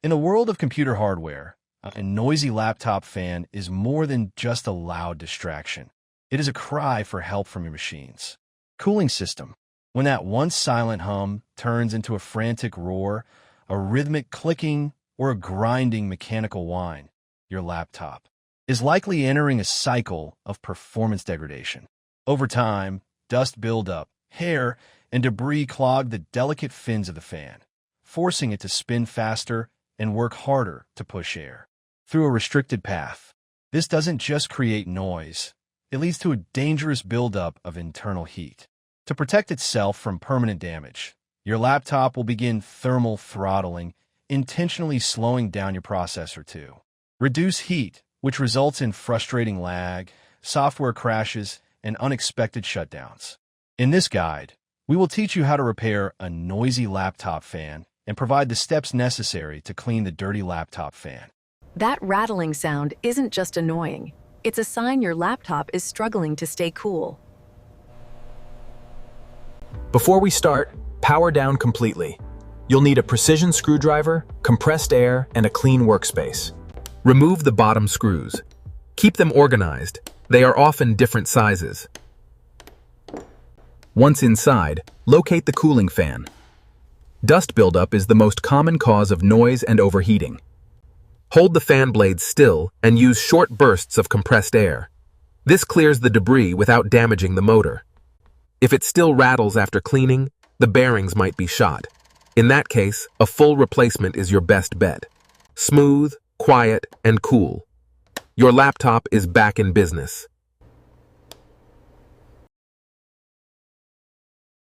In the world of computer hardware, a noisy laptop fan is more than just a loud distraction. It is a cry for help from your machines. Cooling system. When that once silent hum turns into a frantic roar, a rhythmic clicking, or a grinding mechanical whine, your laptop is likely entering a cycle of performance degradation. Over time, dust buildup, hair, and debris clog the delicate fins of the fan, forcing it to spin faster and work harder to push air through a restricted path. This doesn't just create noise, it leads to a dangerous buildup of internal heat. To protect itself from permanent damage, your laptop will begin thermal throttling, intentionally slowing down your processor to reduce heat, which results in frustrating lag, software crashes, and unexpected shutdowns. In this guide, we will teach you how to repair a noisy laptop fan and provide the steps necessary to clean the dirty laptop fan. That rattling sound isn't just annoying. It's a sign your laptop is struggling to stay cool. Before we start, power down completely. You'll need a precision screwdriver, compressed air, and a clean workspace. Remove the bottom screws. Keep them organized. They are often different sizes. Once inside, locate the cooling fan. Dust buildup is the most common cause of noise and overheating. Hold the fan blades still and use short bursts of compressed air. This clears the debris without damaging the motor. If it still rattles after cleaning, the bearings might be shot. In that case, a full replacement is your best bet. Smooth, quiet, and cool. Your laptop is back in business.